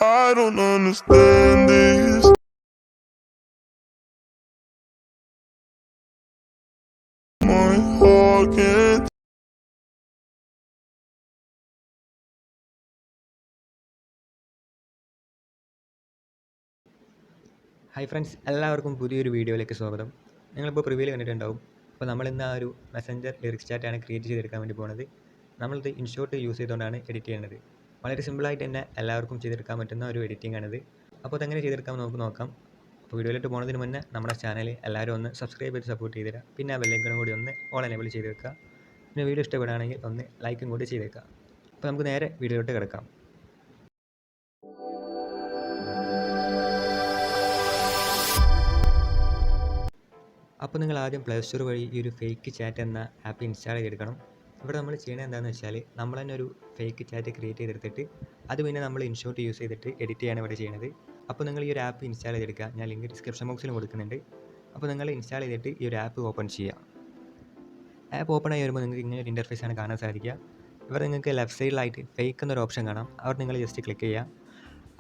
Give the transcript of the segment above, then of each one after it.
I don't understand this. My heart can't. Hi friends, എല്ലാവർക്കും പുതിയൊരു വീഡിയോയിലേക്ക് സ്വാഗതം. നിങ്ങളിപ്പോൾ പ്രിവ്യൂവിൽ കണ്ടിട്ടുണ്ടാവും. അപ്പോൾ നമ്മളിന്ന് ആ ഒരു മെസ്സഞ്ചർ ലിറിക്സ് ചാറ്റാണ് ക്രിയേറ്റ് ചെയ്തെടുക്കാൻ വേണ്ടി പോകുന്നത്. നമ്മളിത് ഇൻഷോട്ട് യൂസ് ചെയ്തുകൊണ്ടാണ് എഡിറ്റ് ചെയ്യുന്നത്. വളരെ സിമ്പിളായിട്ട് തന്നെ എല്ലാവർക്കും ചെയ്തെടുക്കാൻ പറ്റുന്ന ഒരു എഡിറ്റിംഗ് ആണിത്. അപ്പോൾ അതെങ്ങനെ ചെയ്തെടുക്കാമെന്ന് നമുക്ക് നോക്കാം. അപ്പോൾ വീഡിയോയിലോട്ട് പോകുന്നതിന് മുന്നേ നമ്മുടെ ചാനൽ എല്ലാവരും ഒന്ന് സബ്സ്ക്രൈബ് ചെയ്ത് സപ്പോർട്ട് ചെയ്തിടുക. പിന്നെ ആ ബെല്ലൈക്കണും കൂടി ഒന്ന് ഓൾ എനേബിൾ ചെയ്ത് വെക്കുക. പിന്നെ വീഡിയോ ഇഷ്ടപ്പെടുകയാണെങ്കിൽ ഒന്ന് ലൈക്കും കൂടി ചെയ്തേക്കുക. അപ്പോൾ നമുക്ക് നേരെ വീഡിയോയിലോട്ട് കിടക്കാം. അപ്പോൾ നിങ്ങൾ ആദ്യം പ്ലേ സ്റ്റോർ വഴി ഈ ഒരു ഫേക്ക് ചാറ്റ് എന്ന ആപ്പ് ഇൻസ്റ്റാൾ ചെയ്തെടുക്കണം. ഇവിടെ നമ്മൾ ചെയ്യണത് എന്താണെന്ന് വെച്ചാൽ നമ്മൾ തന്നെ ഒരു ഫേക്ക് ചാറ്റ് ക്രിയേറ്റ് ചെയ്തെടുത്തിട്ട് അത് പിന്നെ നമ്മൾ ഇൻഷോട്ട് യൂസ് ചെയ്തിട്ട് എഡിറ്റ് ചെയ്യാണ് ഇവിടെ ചെയ്യുന്നത്. അപ്പോൾ നിങ്ങൾ ഈ ഒരു ആപ്പ് ഇൻസ്റ്റാൾ ചെയ്തെടുക്കുക. ഞാൻ ലിങ്ക് ഡിസ്ക്രിപ്ഷൻ ബോക്സിൽ കൊടുക്കുന്നുണ്ട്. അപ്പോൾ നിങ്ങൾ ഇൻസ്റ്റാൾ ചെയ്തിട്ട് ഈ ഒരു ആപ്പ് ഓപ്പൺ ചെയ്യുക. ആപ്പ് ഓപ്പൺ ആയി വരുമ്പോൾ നിങ്ങൾക്ക് ഇങ്ങനെ ഒരു ഇൻ്റർഫേസ് ആണ് കാണാൻ സാധിക്കുക. ഇവിടെ നിങ്ങൾക്ക് ലെഫ്റ്റ് സൈഡിലായിട്ട് ഫേക്ക് എന്നൊരു ഓപ്ഷൻ കാണാം. അവിടെ നിങ്ങൾ ജസ്റ്റ് ക്ലിക്ക് ചെയ്യുക.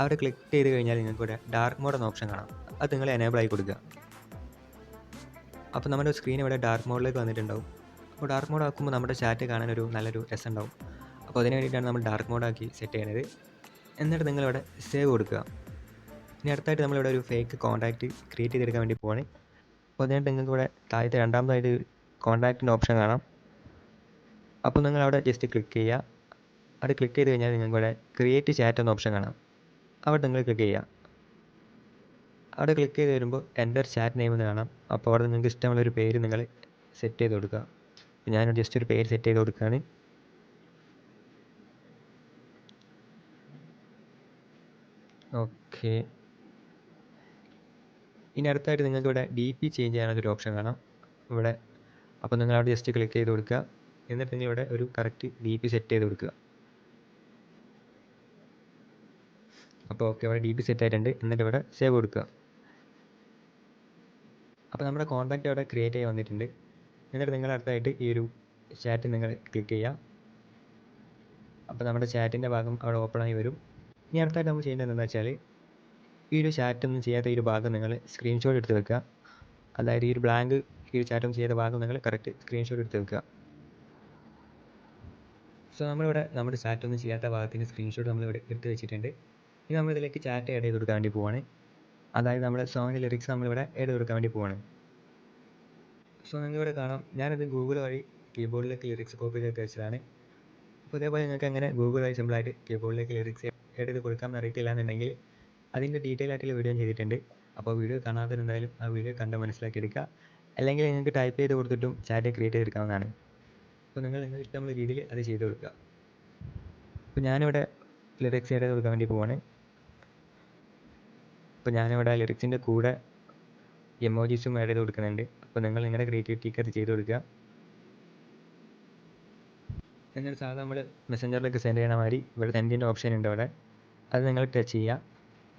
അവിടെ ക്ലിക്ക് ചെയ്ത് കഴിഞ്ഞാൽ നിങ്ങൾക്ക് ഇവിടെ ഡാർക്ക് മോഡ് എന്ന ഓപ്ഷൻ കാണാം. അത് നിങ്ങൾ എനേബിൾ ആയി കൊടുക്കുക. അപ്പോൾ നമ്മുടെ സ്ക്രീൻ ഇവിടെ ഡാർക്ക് മോഡിലേക്ക് വന്നിട്ടുണ്ടാവും. അപ്പോൾ ഡാർക്ക് മോഡ് ആക്കുമ്പോൾ നമ്മുടെ ചാറ്റ് കാണാൻ നല്ലൊരു രസം ഉണ്ടാവും. അപ്പോൾ അതിന് വേണ്ടിയിട്ടാണ് നമ്മൾ ഡാർക്ക് മോഡാക്കി സെറ്റ് ചെയ്യുന്നത്. എന്നിട്ട് നിങ്ങളിവിടെ സേവ് കൊടുക്കുക. ഇനി അടുത്തായിട്ട് നമ്മളിവിടെ ഒരു ഫേക്ക് കോൺടാക്റ്റ് ക്രിയേറ്റ് ചെയ്തെടുക്കാൻ വേണ്ടി പോവാണ്. അപ്പോൾ അതിനായിട്ട് നിങ്ങൾക്ക് ഇവിടെ താഴത്തെ രണ്ടാമതായിട്ട് കോൺടാക്റ്റിൻ്റെ ഓപ്ഷൻ കാണാം. അപ്പോൾ നിങ്ങൾ അവിടെ ജസ്റ്റ് ക്ലിക്ക് ചെയ്യുക. അവിടെ ക്ലിക്ക് ചെയ്ത് കഴിഞ്ഞാൽ നിങ്ങൾക്ക് ഇവിടെ ക്രിയേറ്റ് ചാറ്റ് എന്ന ഓപ്ഷൻ കാണാം. അവിടെ നിങ്ങൾ ക്ലിക്ക് ചെയ്യുക. അവിടെ ക്ലിക്ക് ചെയ്ത് വരുമ്പോൾ എൻ്റർ ചാറ്റ് നെയിം എന്ന് കാണാം. അപ്പോൾ അവിടെ നിങ്ങൾക്ക് ഇഷ്ടമുള്ളൊരു പേര് നിങ്ങൾ സെറ്റ് ചെയ്ത് കൊടുക്കുക. ഞാൻ ജസ്റ്റ് ഒരു പേര് സെറ്റ് ചെയ്ത് കൊടുക്കുകയാണ്. ഓക്കെ. ഇനി അടുത്തായിട്ട് നിങ്ങൾക്ക് ഇവിടെ ഡി പി ചേഞ്ച് ചെയ്യാനൊരു ഓപ്ഷൻ കാണാം ഇവിടെ. അപ്പോൾ നിങ്ങൾ അവിടെ ജസ്റ്റ് ക്ലിക്ക് ചെയ്ത് കൊടുക്കുക. എന്നിട്ട് നിങ്ങൾ ഇവിടെ ഒരു കറക്റ്റ് ഡി പി സെറ്റ് ചെയ്ത് കൊടുക്കുക. അപ്പോൾ ഓക്കെ, ഇവിടെ ഡി പി സെറ്റ് ആയിട്ടുണ്ട്. എന്നിട്ട് ഇവിടെ സേവ് കൊടുക്കുക. അപ്പോൾ നമ്മുടെ കോൺടാക്റ്റ് അവിടെ ക്രിയേറ്റ് ആയി വന്നിട്ടുണ്ട്. എന്നിട്ട് നിങ്ങൾ അടുത്തായിട്ട് ഈ ഒരു ചാറ്റ് നിങ്ങൾ ക്ലിക്ക് ചെയ്യുക. അപ്പോൾ നമ്മുടെ ചാറ്റിൻ്റെ ഭാഗം അവിടെ ഓപ്പൺ ആയി വരും. ഇനി അടുത്തായിട്ട് നമ്മൾ ചെയ്യേണ്ടത് എന്താണെന്ന് വെച്ചാൽ ഈ ഒരു ചാറ്റൊന്നും ചെയ്യാത്ത ഈ ഒരു ഭാഗം നിങ്ങൾ സ്ക്രീൻഷോട്ട് എടുത്ത് വെക്കുക. അതായത് ഈ ഒരു ബ്ലാങ്ക് ഈ ഒരു ചാറ്റൊന്നും ചെയ്യാത്ത ഭാഗം നിങ്ങൾ കറക്റ്റ് സ്ക്രീൻഷോട്ട് എടുത്ത് വെക്കുക. സോ നമ്മളിവിടെ നമ്മുടെ ചാറ്റൊന്നും ചെയ്യാത്ത ഭാഗത്തിൻ്റെ സ്ക്രീൻഷോട്ട് നമ്മളിവിടെ എടുത്ത് വെച്ചിട്ടുണ്ട്. ഇനി നമ്മളിതിലേക്ക് ചാറ്റ് ആഡ് ചെയ്ത് കൊടുക്കാൻ വേണ്ടി പോവാണ്. അതായത് നമ്മുടെ സോങ്ങിൻ്റെ ലിറിക്സ് നമ്മളിവിടെ ആഡ് ചെയ്ത് കൊടുക്കാൻ വേണ്ടി പോവാണ്. സോ നിങ്ങളിവിടെ കാണാം, ഞാനിത് ഗൂഗിൾ വഴി കീബോർഡിലേക്ക് ലിറിക്സ് കോപ്പി ചെയ്ത് വെച്ചതാണ്. അപ്പോൾ ഇതേപോലെ നിങ്ങൾക്ക് എങ്ങനെ ഗൂഗിൾ വഴി സിമ്പിളായിട്ട് കീബോർഡിലേക്ക് ലിറിക്സ് ആഡ് ചെയ്ത് കൊടുക്കാമെന്ന് അറിയത്തില്ല എന്നുണ്ടെങ്കിൽ അതിൻ്റെ ഡീറ്റെയിൽ ആയിട്ടുള്ള വീഡിയോ ചെയ്തിട്ടുണ്ട്. അപ്പോൾ വീഡിയോ കാണാതെ എന്തായാലും ആ വീഡിയോ കണ്ട് മനസ്സിലാക്കിയെടുക്കുക. അല്ലെങ്കിൽ നിങ്ങൾക്ക് ടൈപ്പ് ചെയ്ത് കൊടുത്തിട്ടും ചാറ്റ് ക്രിയേറ്റ് ചെയ്തെടുക്കാവുന്നതാണ്. അപ്പോൾ നിങ്ങൾക്ക് ഇഷ്ടമുള്ള രീതിയിൽ അത് ചെയ്ത് കൊടുക്കുക. അപ്പോൾ ഞാനിവിടെ ലിറിക്സ് ആഡ് ചെയ്ത് കൊടുക്കാൻ വേണ്ടി പോവാണ്. അപ്പോൾ ഞാനിവിടെ ലിറിക്സിൻ്റെ കൂടെ എമോജീസും ആഡ് ചെയ്ത് കൊടുക്കുന്നുണ്ട്. അപ്പോൾ നിങ്ങൾ നിങ്ങളുടെ ക്രിയേറ്റിവിറ്റിക്ക് അത് ചെയ്ത് കൊടുക്കുക. എന്നിട്ട് സാധാരണ നമ്മൾ മെസ്സഞ്ചറിലേക്ക് സെൻഡ് ചെയ്യണ മാതിരി ഇവിടെ സെൻഡിൻ്റെ ഓപ്ഷൻ ഉണ്ട് അവിടെ. അത് നിങ്ങൾ ടച്ച് ചെയ്യുക.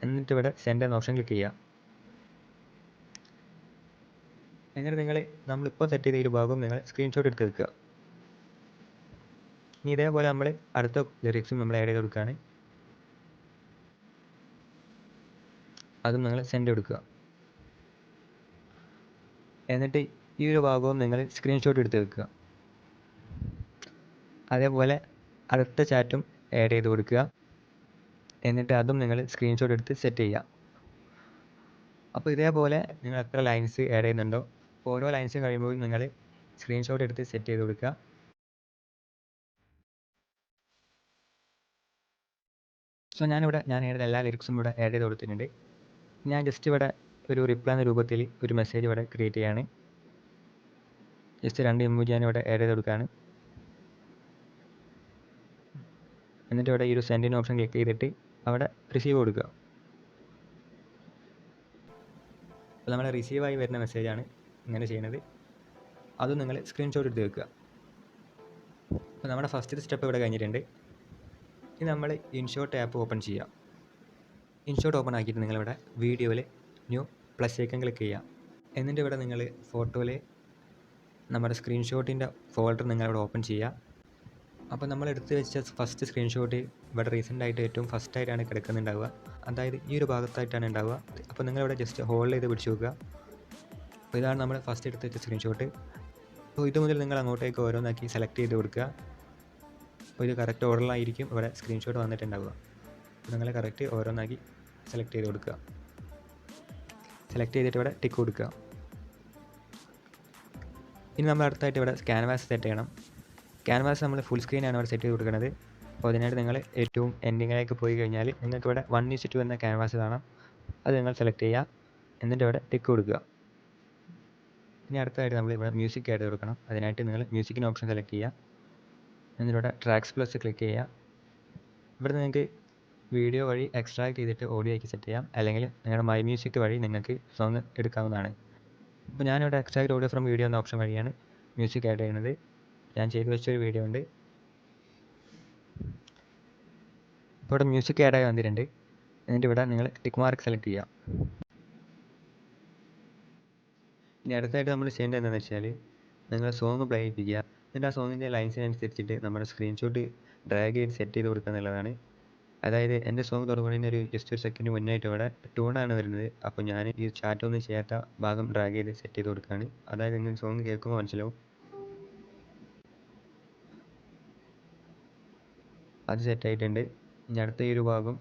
എന്നിട്ട് ഇവിടെ സെൻഡ് എന്ന ഓപ്ഷൻ ക്ലിക്ക് ചെയ്യുക. എന്നിട്ട് നമ്മളിപ്പോൾ സെറ്റ് ചെയ്ത ഒരു ഭാഗം നിങ്ങൾ സ്ക്രീൻഷോട്ട് എടുത്ത് വെക്കുക. ഇനി ഇതേപോലെ നമ്മൾ അടുത്ത ലിറിക്സും നമ്മൾ ആഡ് ചെയ്ത് കൊടുക്കുകയാണ്. അതും നിങ്ങൾ സെൻഡ് കൊടുക്കുക. എന്നിട്ട് ഈ ഒരു ഭാഗവും നിങ്ങൾ സ്ക്രീൻഷോട്ട് എടുത്ത് വെക്കുക. അതേപോലെ അടുത്ത ചാറ്റും ആഡ് ചെയ്ത് കൊടുക്കുക. എന്നിട്ട് അതും നിങ്ങൾ സ്ക്രീൻഷോട്ട് എടുത്ത് സെറ്റ് ചെയ്യുക. അപ്പോൾ ഇതേപോലെ നിങ്ങൾ എത്ര ലൈൻസ് ആഡ് ചെയ്യുന്നുണ്ടോ ഓരോ ലൈൻസും കഴിയുമ്പോൾ നിങ്ങൾ സ്ക്രീൻഷോട്ട് എടുത്ത് സെറ്റ് ചെയ്ത് കൊടുക്കുക. സോ ഞാൻ എല്ലാ ലിറിക്സും ഇവിടെ ആഡ് ചെയ്ത് കൊടുത്തിട്ടുണ്ട്. ഞാൻ ജസ്റ്റ് ഇവിടെ ഒരു റിപ്ലൈ എന്ന രൂപത്തിൽ ഒരു മെസ്സേജ് ഇവിടെ ക്രിയേറ്റ് ചെയ്യാണ്. ജസ്റ്റ് 2 ഇമോജി ഞാൻ ഇവിടെ ആഡ് ചെയ്ത് കൊടുക്കുകയാണ്. എന്നിട്ട് ഇവിടെ ഈ ഒരു സെൻഡിന് ഓപ്ഷൻ ക്ലിക്ക് ചെയ്തിട്ട് അവിടെ റിസീവ് കൊടുക്കുക. അപ്പോൾ നമ്മുടെ റിസീവായി വരുന്ന മെസ്സേജാണ് ഇങ്ങനെ ചെയ്യുന്നത്. അതും നിങ്ങൾ സ്ക്രീൻഷോട്ട് എടുത്ത് വെക്കുക. അപ്പോൾ നമ്മുടെ ഫസ്റ്റ് സ്റ്റെപ്പ് ഇവിടെ കഴിഞ്ഞിട്ടുണ്ട്. ഇനി നമ്മൾ ഇൻഷോട്ട് ആപ്പ് ഓപ്പൺ ചെയ്യുക. ഇൻഷോട്ട് ഓപ്പൺ ആക്കിയിട്ട് നിങ്ങളിവിടെ വീഡിയോയിൽ ന്യൂ പ്ലസ് ഐക്കൺ ക്ലിക്ക് ചെയ്യുക. എന്നിട്ട് ഇവിടെ നിങ്ങൾ ഫോട്ടോയിൽ നമ്മുടെ സ്ക്രീൻഷോട്ടിൻ്റെ ഫോൾഡർ നിങ്ങളിവിടെ ഓപ്പൺ ചെയ്യുക. അപ്പോൾ നമ്മൾ എടുത്ത് വെച്ച ഫസ്റ്റ് സ്ക്രീൻഷോട്ട് ഇവിടെ റീസെൻ്റ് ആയിട്ട് ഏറ്റവും ഫസ്റ്റ് ആയിട്ടാണ് കിടക്കുന്നുണ്ടാവുക. അതായത് ഈ ഒരു ഭാഗത്തായിട്ടാണ് ഉണ്ടാവുക. അപ്പോൾ നിങ്ങളിവിടെ ജസ്റ്റ് ഹോൾഡ് ചെയ്ത് പിടിച്ച് നോക്കുക. അപ്പോൾ ഇതാണ് നമ്മൾ ഫസ്റ്റ് എടുത്ത് വെച്ച സ്ക്രീൻഷോട്ട്. അപ്പോൾ ഇത് മുതൽ നിങ്ങൾ അങ്ങോട്ടേക്ക് ഓരോന്നാക്കി സെലക്ട് ചെയ്ത് കൊടുക്കുക. അപ്പോൾ ഇത് കറക്റ്റ് ഓർഡറിലായിരിക്കും ഇവിടെ സ്ക്രീൻഷോട്ട് വന്നിട്ടുണ്ടാവുക. അപ്പോൾ നിങ്ങൾ കറക്റ്റ് ഓരോന്നാക്കി സെലക്ട് ചെയ്ത് കൊടുക്കുക. സെലക്ട് ചെയ്തിട്ട് ഇവിടെ ടിക്ക് കൊടുക്കുക. ഇനി നമ്മൾ അടുത്തായിട്ട് ഇവിടെ ക്യാൻവാസ് സെറ്റ് ചെയ്യണം. ക്യാൻവാസ് നമ്മൾ ഫുൾ സ്ക്രീനാണ് ഇവിടെ സെറ്റ് ചെയ്ത് കൊടുക്കുന്നത്. അപ്പോൾ അതിനായിട്ട് നിങ്ങൾ ഏറ്റവും എൻഡിങ്ങിലേക്ക് പോയി കഴിഞ്ഞാൽ നിങ്ങൾക്ക് ഇവിടെ 1:2 എന്ന ക്യാൻവാസ് കാണാം. അത് നിങ്ങൾ സെലക്ട് ചെയ്യുക. എന്നിട്ട് ഇവിടെ ടിക്ക് കൊടുക്കുക. ഇനി അടുത്തതായിട്ട് നമ്മൾ ഇവിടെ മ്യൂസിക് ആഡ് കൊടുക്കണം. അതിനായിട്ട് നിങ്ങൾ മ്യൂസിക്കിന് ഓപ്ഷൻ സെലക്ട് ചെയ്യുക. എന്നിട്ട് ഇവിടെ ട്രാക്സ് പ്ലസ് ക്ലിക്ക് ചെയ്യുക. ഇവിടെ നിങ്ങൾക്ക് വീഡിയോ വഴി എക്സ്ട്രാക്ട് ചെയ്തിട്ട് ഓഡിയോ ആക്കി സെറ്റ് ചെയ്യാം. അല്ലെങ്കിൽ നിങ്ങളുടെ മൈ മ്യൂസിക് വഴി നിങ്ങൾക്ക് സോങ് എടുക്കാവുന്നതാണ്. ഇപ്പോൾ ഞാനിവിടെ എക്സ്ട്രാക്ട് ഓഡിയോ ഫ്രം വീഡിയോ എന്ന ഓപ്ഷൻ വഴിയാണ് മ്യൂസിക് ആഡ് ചെയ്യുന്നത്. ഞാൻ ചെയ്തു വെച്ചൊരു വീഡിയോ ഉണ്ട്. ഇപ്പോൾ ഇവിടെ മ്യൂസിക് ആഡായി വന്നിട്ടുണ്ട്. എന്നിട്ട് ഇവിടെ നിങ്ങൾ ടിക്ക് മാർക്ക് സെലക്ട് ചെയ്യുക. ഇനി അടുത്തായിട്ട് നമ്മൾ ചെയ്യേണ്ടത് എന്താണെന്ന് വെച്ചാൽ നിങ്ങൾ സോങ് പ്ലേ ചെയ്യിപ്പിക്കുക. എന്നിട്ട് ആ സോങ്ങിൻ്റെ ലൈൻസിനനുസരിച്ചിട്ട് നമ്മുടെ സ്ക്രീൻഷോട്ട് ഡ്രാഗ് ചെയ്ത് സെറ്റ് ചെയ്ത് കൊടുക്കുക എന്നുള്ളതാണ്. അതായത് എൻ്റെ സോങ് തുടങ്ങുന്നതിന് ജസ്റ്റ് ഒരു സെക്കൻഡ് മുന്നായിട്ട് ഇവിടെ ട്യൂണാണ് വരുന്നത്. അപ്പോൾ ഞാൻ ഈ ചാറ്റൊന്നും ചെയ്യാത്ത ഭാഗം ഡ്രാഗ് ചെയ്ത് സെറ്റ് ചെയ്ത് കൊടുക്കുകയാണ്. അതായത് നിങ്ങൾ സോങ് കേൾക്കുമ്പോൾ മനസ്സിലാവും. അത് സെറ്റായിട്ടുണ്ട്. ഇനി അടുത്ത ഈ ഒരു ഭാഗം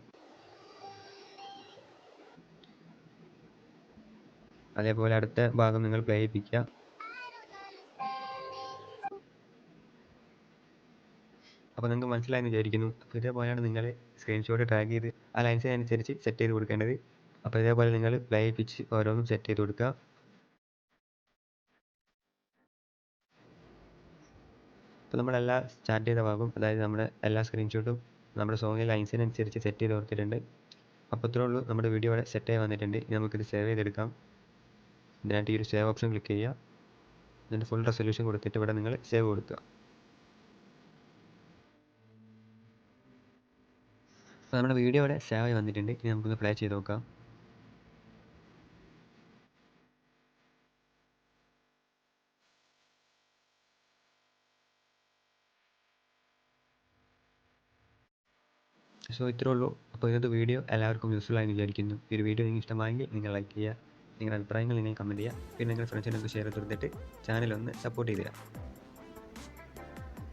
അതേപോലെ അടുത്ത ഭാഗം നിങ്ങൾ പ്ലേ ചെയ്യിപ്പിക്കുക. അപ്പോൾ നിങ്ങൾക്ക് മനസ്സിലായെന്ന് വിചാരിക്കുന്നു. അപ്പോൾ ഇതേപോലെയാണ് നിങ്ങൾ സ്ക്രീൻഷോട്ട് ഡ്രാഗ് ചെയ്ത് ആ ലൈൻസിനനുസരിച്ച് സെറ്റ് ചെയ്ത് കൊടുക്കേണ്ടത്. അപ്പോൾ ഇതേപോലെ നിങ്ങൾ പ്ലേ ചെയ്യിപ്പിച്ച് ഓരോന്നും സെറ്റ് ചെയ്ത് കൊടുക്കുക. അപ്പോൾ നമ്മളെല്ലാ സ്റ്റാർട്ട് ചെയ്ത ഭാഗം അതായത് നമ്മുടെ എല്ലാ സ്ക്രീൻഷോട്ടും നമ്മുടെ സോങ്ങിൽ ലൈൻസിനനുസരിച്ച് സെറ്റ് ചെയ്ത് കൊടുത്തിട്ടുണ്ട്. അപ്പോൾ ഇത്രേ ഉള്ളൂ, നമ്മുടെ വീഡിയോ ഇവിടെ സെറ്റായി വന്നിട്ടുണ്ട്. ഇനി നമുക്കിത് സേവ് ചെയ്തെടുക്കാം. ഇതിനായിട്ട് ഈ ഒരു സേവ് ഓപ്ഷൻ ക്ലിക്ക് ചെയ്യുക. എന്നിട്ട് ഫുൾ റെസൊല്യൂഷൻ കൊടുത്തിട്ട് ഇവിടെ നിങ്ങൾ സേവ് കൊടുക്കുക. അപ്പോൾ നമ്മുടെ വീഡിയോ ഇവിടെ സേവ് ആയി വന്നിട്ടുണ്ട്. ഇനി നമുക്കൊന്ന് പ്ലേ ചെയ്ത് നോക്കാം. സോ ഇത്രേ ഉള്ളൂ. അപ്പോൾ ഇന്നത്തെ വീഡിയോ എല്ലാവർക്കും യൂസ്ഫുൾ ആയി വിചാരിക്കുന്നു. ഈ ഒരു വീഡിയോ നിങ്ങൾക്ക് ഇഷ്ടമായെങ്കിൽ നിങ്ങൾ ലൈക്ക് ചെയ്യുക. നിങ്ങളുടെ അഭിപ്രായങ്ങൾ നിങ്ങൾ കമൻറ്റ് ചെയ്യുക. പിന്നെ നിങ്ങളുടെ ഫ്രണ്ട്സിനൊക്കെ ഷെയർ ചെയ്ത് കൊടുത്തിട്ട് ചാനലൊന്ന് സപ്പോർട്ട് ചെയ്ത് തരാം.